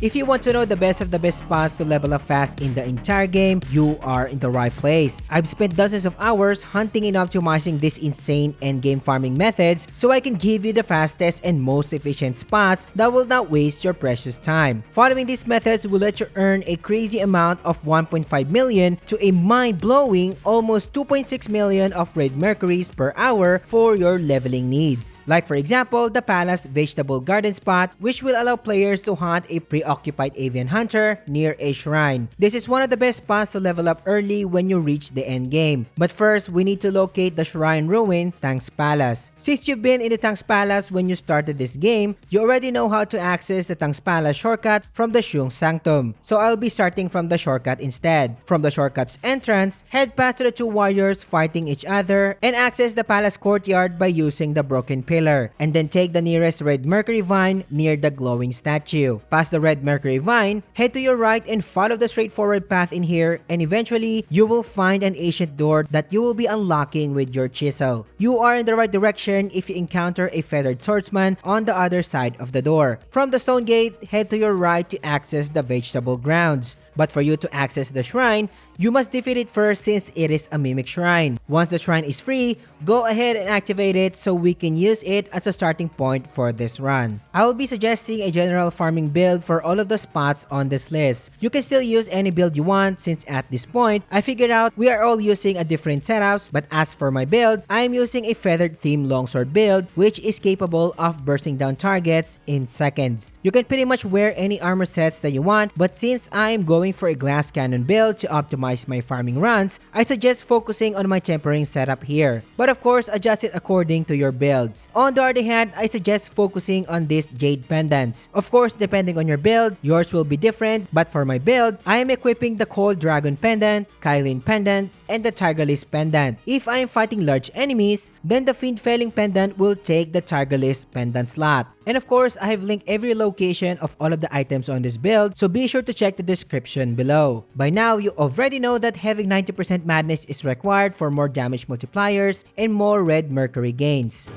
If you want to know the best of the best spots to level up fast in the entire game, you are in the right place. I've spent dozens of hours hunting and optimizing these insane endgame farming methods so I can give you the fastest and most efficient spots that will not waste your precious time. Following these methods will let you earn a crazy amount of 1.5 million to a mind-blowing almost 2.6 million of Red Mercuries per hour for your leveling needs. Like for example, the Palace Vegetable Garden spot, which will allow players to hunt a preoccupied avian hunter near a shrine. This is one of the best spots to level up early when you reach the end game. But first, we need to locate the shrine ruin, Tang's Palace. Since you've been in the Tang's Palace when you started this game, you already know how to access the Tang's Palace shortcut from the Wuchang Sanctum. So I'll be starting from the shortcut instead. From the shortcut's entrance, head past to the two warriors fighting each other and access the palace courtyard by using the broken pillar. And then take the nearest Red Mercury vine near the glowing statue. Past the Red Mercury vine, head to your right and follow the straightforward path in here, and eventually you will find an ancient door that you will be unlocking with your chisel. You are in the right direction if you encounter a feathered swordsman on the other side of the door. From the stone gate, head to your right to access the vegetable grounds. But for you to access the shrine, you must defeat it first since it is a mimic shrine. Once the shrine is free, go ahead and activate it so we can use it as a starting point for this run. I will be suggesting a general farming build for all of the spots on this list. You can still use any build you want since at this point, I figured out we are all using a different setups, but as for my build, I am using a feathered theme longsword build which is capable of bursting down targets in seconds. You can pretty much wear any armor sets that you want, but since I am going for a glass cannon build to optimize my farming runs, I suggest focusing on my tempering setup here. But of course, adjust it according to your builds. On the other hand, I suggest focusing on these jade pendants. Of course, depending on your build, yours will be different, but for my build, I am equipping the Cold Dragon pendant, Kylene pendant, and the Tigerlist pendant. If I am fighting large enemies, then the Fiend Felling pendant will take the Tigerlist pendant slot. And of course, I have linked every location of all of the items on this build, so be sure to check the description below. By now, you already know that having 90% madness is required for more damage multipliers and more Red Mercury gains.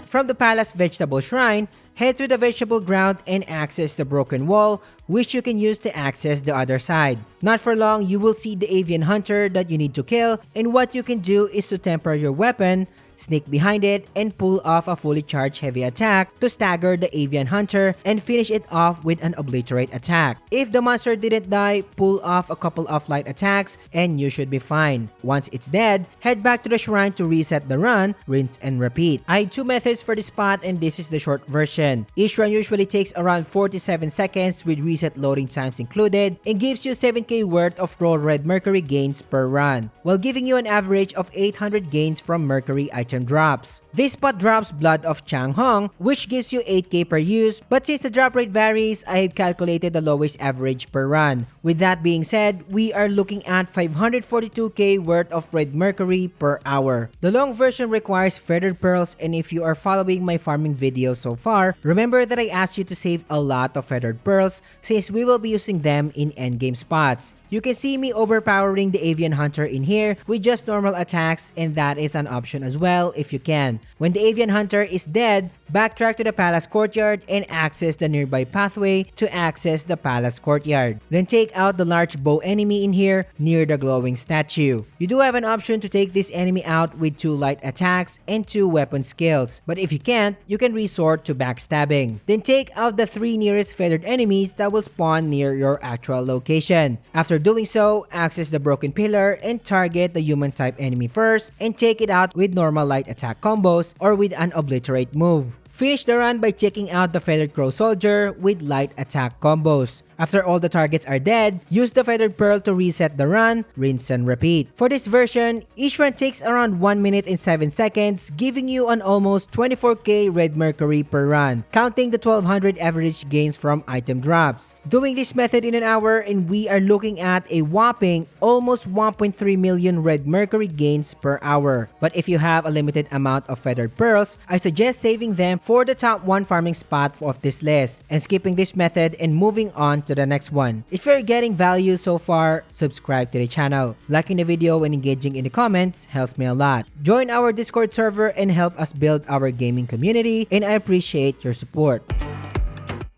From the Palace Vegetable Shrine, head to the vegetable ground and access the broken wall, which you can use to access the other side. Not for long, you will see the avian hunter that you need to kill, and what you can do is to temper your weapon, sneak behind it, and pull off a fully charged heavy attack to stagger the avian hunter and finish it off with an obliterate attack. If the monster didn't die, pull off a couple of light attacks and you should be fine. Once it's dead, head back to the shrine to reset the run, rinse and repeat. I had two methods for this spot and this is the short version. Each run usually takes around 47 seconds with reset loading times included and gives you 7k worth of raw Red Mercury gains per run, while giving you an average of 800 gains from Mercury item drops. This spot drops Blood of Chang Hong, which gives you 8k per use, but since the drop rate varies, I have calculated the lowest average per run. With that being said, we are looking at 542k worth of Red Mercury per hour. The long version requires feathered pearls, and if you are following my farming video so far, remember that I asked you to save a lot of feathered pearls since we will be using them in endgame spots. You can see me overpowering the avian hunter in here with just normal attacks, and that is an option as well if you can. When the avian hunter is dead, backtrack to the palace courtyard and access the nearby pathway to access the palace courtyard. Then take out the large bow enemy in here near the glowing statue. You do have an option to take this enemy out with 2 light attacks and 2 weapon skills, but if you can't, you can resort to backstabbing. Then take out the 3 nearest feathered enemies that will spawn near your actual location. After doing so, access the broken pillar and target the human type enemy first and take it out with normal light attack combos or with an obliterate move. Finish the run by checking out the Feathered Crow Soldier with light attack combos. After all the targets are dead, use the Feathered Pearl to reset the run, rinse and repeat. For this version, each run takes around 1 minute and 7 seconds, giving you an almost 24k Red Mercury per run, counting the 1200 average gains from item drops. Doing this method in an hour and we are looking at a whopping almost 1.3 million Red Mercury gains per hour. But if you have a limited amount of Feathered Pearls, I suggest saving them for the top 1 farming spot of this list and skipping this method and moving on to the next one. If you're getting value so far, subscribe to the channel. Liking the video and engaging in the comments helps me a lot. Join our Discord server and help us build our gaming community, and I appreciate your support.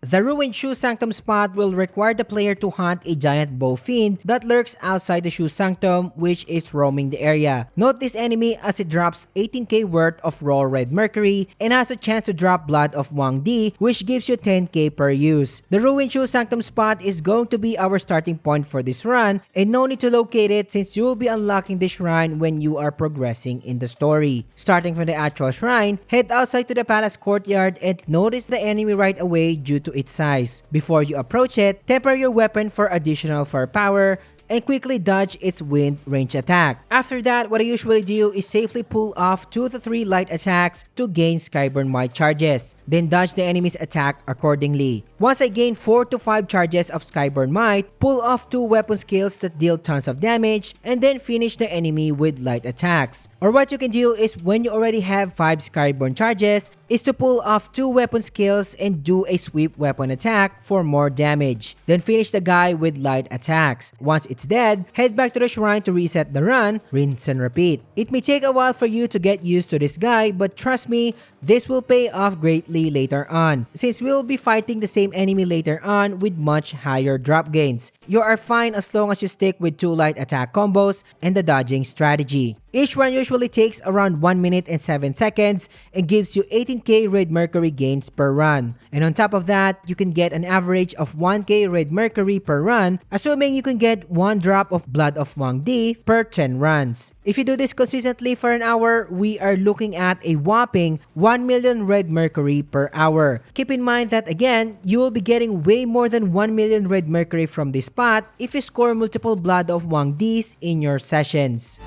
The ruined Shoe Sanctum spot will require the player to hunt a giant bow fiend that lurks outside the Shoe Sanctum, which is roaming the area. Note this enemy as it drops 18k worth of raw Red Mercury and has a chance to drop Blood of Wang Di, which gives you 10k per use. The ruined Shoe Sanctum spot is going to be our starting point for this run, and no need to locate it since you will be unlocking the shrine when you are progressing in the story. Starting from the actual shrine, head outside to the palace courtyard and notice the enemy right away due to its size. Before you approach it, temper your weapon for additional firepower and quickly dodge its wind range attack. After that, what I usually do is safely pull off 2 to 3 light attacks to gain Skyburn Might charges, then dodge the enemy's attack accordingly. Once I gain 4 to 5 charges of Skyburn Might, pull off 2 weapon skills that deal tons of damage, and then finish the enemy with light attacks. Or what you can do is when you already have 5 Skyburn charges, is to pull off 2 weapon skills and do a sweep weapon attack for more damage. Then finish the guy with light attacks. Once it's dead, head back to the shrine to reset the run, rinse and repeat. It may take a while for you to get used to this guy, but trust me, this will pay off greatly later on, since we will be fighting the same enemy later on with much higher drop gains. You are fine as long as you stick with 2 light attack combos and the dodging strategy. Each run usually takes around 1 minute and 7 seconds and gives you 18k Red Mercury gains per run. And on top of that, you can get an average of 1k Red Mercury per run, assuming you can get 1 drop of Blood of Wang Di per 10 runs. If you do this consistently for an hour, we are looking at a whopping 1 million Red Mercury per hour. Keep in mind that again, you will be getting way more than 1 million Red Mercury from this spot if you score multiple Blood of Wang Dis in your sessions.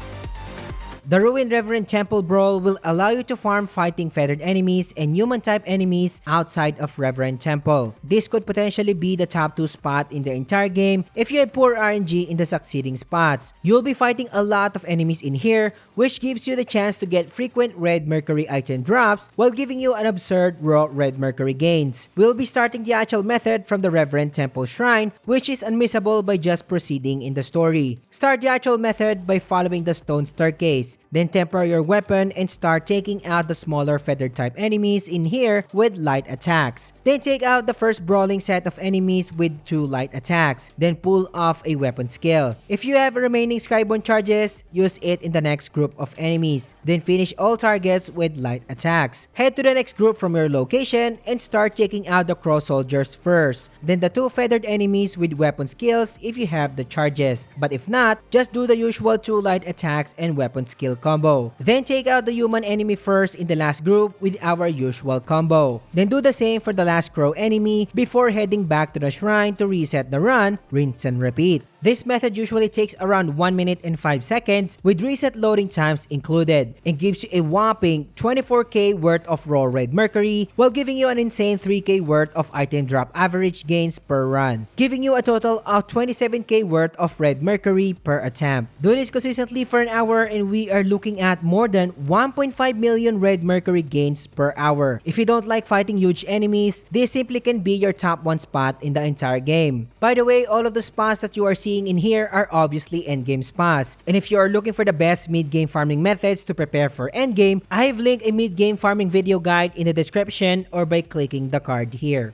The Ruined Reverend Temple Brawl will allow you to farm fighting feathered enemies and human-type enemies outside of Reverend Temple. This could potentially be the top 2 spot in the entire game if you have poor RNG in the succeeding spots. You'll be fighting a lot of enemies in here, which gives you the chance to get frequent Red Mercury item drops while giving you an absurd raw Red Mercury gains. We'll be starting the actual method from the Reverend Temple Shrine, which is unmissable by just proceeding in the story. Start the actual method by following the stone staircase. Then temper your weapon and start taking out the smaller feather type enemies in here with light attacks. Then take out the first brawling set of enemies with 2 light attacks. Then pull off a weapon skill. If you have remaining Skyborn charges, use it in the next group of enemies. Then finish all targets with light attacks. Head to the next group from your location and start taking out the crow soldiers first. Then the 2 feathered enemies with weapon skills if you have the charges. But if not, just do the usual 2 light attacks and weapon skill combo. Then take out the human enemy first in the last group with our usual combo. Then do the same for the last crow enemy before heading back to the shrine to reset the run, rinse and repeat. This method usually takes around 1 minute and 5 seconds with reset loading times included and gives you a whopping 24k worth of raw Red Mercury while giving you an insane 3k worth of item drop average gains per run, giving you a total of 27k worth of Red Mercury per attempt. Do this consistently for an hour and we are looking at more than 1.5 million Red Mercury gains per hour. If you don't like fighting huge enemies, this simply can be your top 1 spot in the entire game. By the way, all of the spots that you are seeing in here are obviously endgame spots. And if you are looking for the best mid-game farming methods to prepare for endgame, I have linked a mid-game farming video guide in the description or by clicking the card here.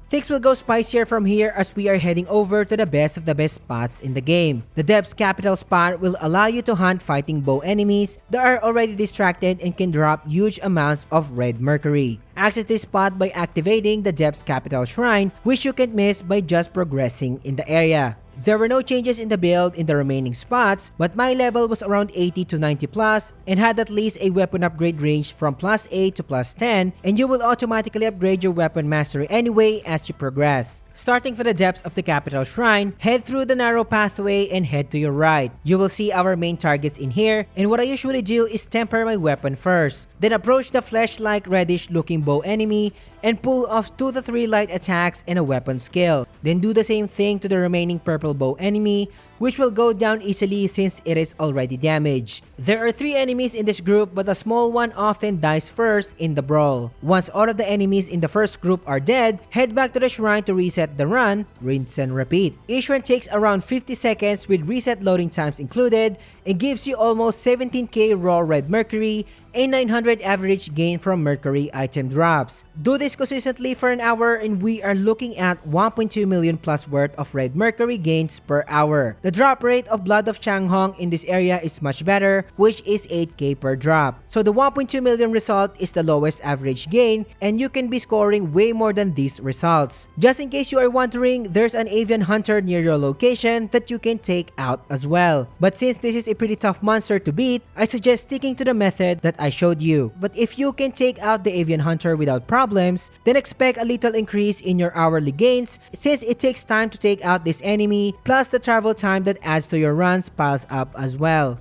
Things will go spicier from here as we are heading over to the best of the best spots in the game. The Depths Capital spot will allow you to hunt fighting bow enemies that are already distracted and can drop huge amounts of Red Mercury. Access this spot by activating the Depths Capital Shrine, which you can't miss by just progressing in the area. There were no changes in the build in the remaining spots, but my level was around 80 to 90 plus and had at least a weapon upgrade range from plus 8 to plus 10, and you will automatically upgrade your weapon mastery anyway as you progress. Starting from the depths of the Capital Shrine, head through the narrow pathway and head to your right. You will see our main targets in here, and what I usually do is temper my weapon first, then approach the flesh-like reddish looking bow enemy and pull off 2 to 3 light attacks and a weapon skill. Then do the same thing to the remaining purple bow enemy which will go down easily since it is already damaged. There are 3 enemies in this group, but the small one often dies first in the brawl. Once all of the enemies in the first group are dead, head back to the shrine to reset the run, rinse and repeat. Each run takes around 50 seconds with reset loading times included and gives you almost 17k raw Red Mercury and 900 average gain from Mercury item drops. Do this consistently for an hour and we are looking at 1.2 million plus worth of Red Mercury gains per hour. The drop rate of Blood of Changhong in this area is much better, which is 8k per drop. So the 1.2 million result is the lowest average gain and you can be scoring way more than these results. Just in case you are wondering, there's an avian hunter near your location that you can take out as well. But since this is a pretty tough monster to beat, I suggest sticking to the method that I showed you. But if you can take out the avian hunter without problems, then expect a little increase in your hourly gains since it takes time to take out this enemy, plus the travel time that adds to your runs piles up as well.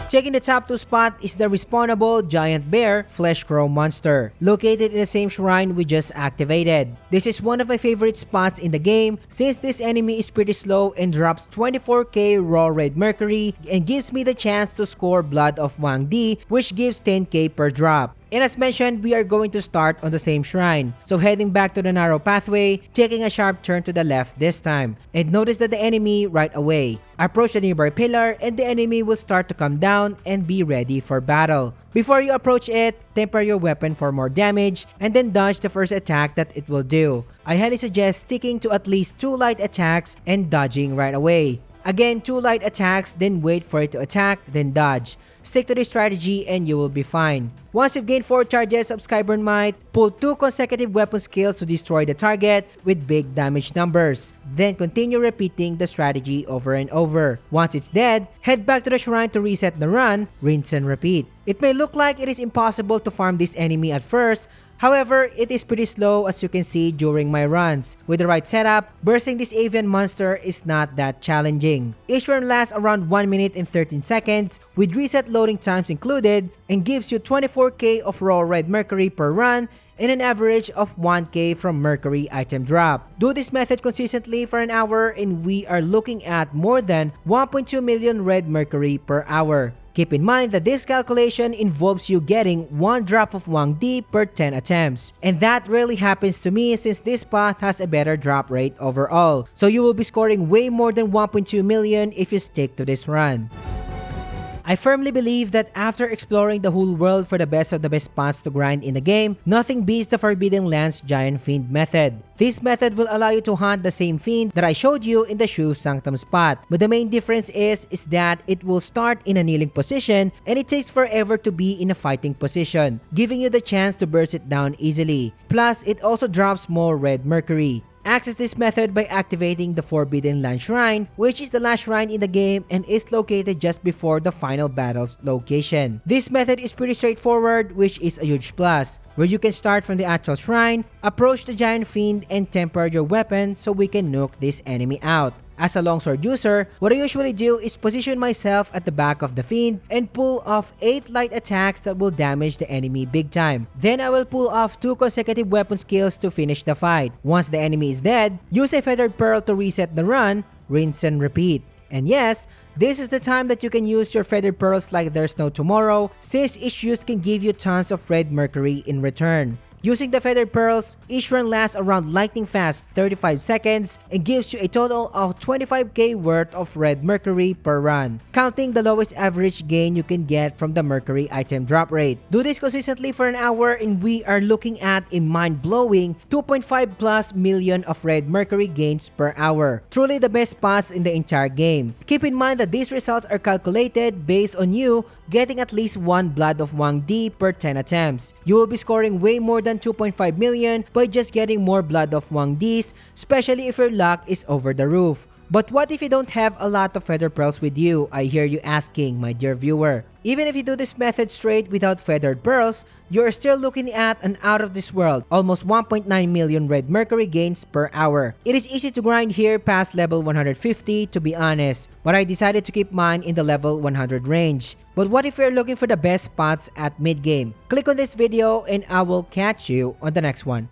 Taking the top 2 spot is the respawnable giant bear flesh crow monster, located in the same shrine we just activated. This is one of my favorite spots in the game since this enemy is pretty slow and drops 24k raw Red Mercury and gives me the chance to score Blood of Wang Di, which gives 10k per drop. And as mentioned, we are going to start on the same shrine. So heading back to the narrow pathway, taking a sharp turn to the left this time. And notice that the enemy right away. Approach the nearby pillar and the enemy will start to come down and be ready for battle. Before you approach it, temper your weapon for more damage and then dodge the first attack that it will do. I highly suggest sticking to at least 2 light attacks and dodging right away. Again, 2 light attacks, then wait for it to attack, then dodge. Stick to this strategy and you will be fine. Once you've gained 4 charges of Skyburn Might, pull 2 consecutive weapon skills to destroy the target with big damage numbers. Then continue repeating the strategy over and over. Once it's dead, head back to the shrine to reset the run, rinse and repeat. It may look like it is impossible to farm this enemy at first, however, it is pretty slow as you can see during my runs. With the right setup, bursting this avian monster is not that challenging. Each run lasts around 1 minute and 13 seconds with reset loading times included and gives you 24k of raw Red Mercury per run and an average of 1k from Mercury item drop. Do this method consistently for an hour and we are looking at more than 1.2 million Red Mercury per hour. Keep in mind that this calculation involves you getting 1 drop of Wang Di per 10 attempts. And that rarely happens to me since this spot has a better drop rate overall. So you will be scoring way more than 1.2 million if you stick to this run. I firmly believe that after exploring the whole world for the best of the best spots to grind in the game, nothing beats the Forbidden Lands Giant Fiend method. This method will allow you to hunt the same fiend that I showed you in the Shoe Sanctum spot. But the main difference is that it will start in a kneeling position and it takes forever to be in a fighting position, giving you the chance to burst it down easily. Plus, it also drops more Red Mercury. Access this method by activating the Forbidden Land Shrine, which is the last shrine in the game and is located just before the final battle's location. This method is pretty straightforward, which is a huge plus, where you can start from the actual shrine, approach the giant fiend and temper your weapon so we can nuke this enemy out. As a longsword user, what I usually do is position myself at the back of the fiend and pull off 8 light attacks that will damage the enemy big time. Then I will pull off 2 consecutive weapon skills to finish the fight. Once the enemy is dead, use a feathered pearl to reset the run, rinse and repeat. And yes, this is the time that you can use your feathered pearls like there's no tomorrow, since each use can give you tons of Red Mercury in return. Using the feathered pearls, each run lasts around lightning fast 35 seconds and gives you a total of 25k worth of Red Mercury per run, counting the lowest average gain you can get from the Mercury item drop rate. Do this consistently for an hour and we are looking at a mind-blowing 2.5 plus million of Red Mercury gains per hour. Truly the best pass in the entire game. Keep in mind that these results are calculated based on you getting at least 1 Blood of Wang Di per 10 attempts. You will be scoring way more than 2.5 million by just getting more Blood of Wang Dis, especially if your luck is over the roof. But what if you don't have a lot of feather pearls with you? I hear you asking, my dear viewer. Even if you do this method straight without feathered pearls, you are still looking at an out of this world, almost 1.9 million Red Mercury gains per hour. It is easy to grind here past level 150 to be honest, but I decided to keep mine in the level 100 range. But what if you're looking for the best spots at mid game? Click on this video and I will catch you on the next one.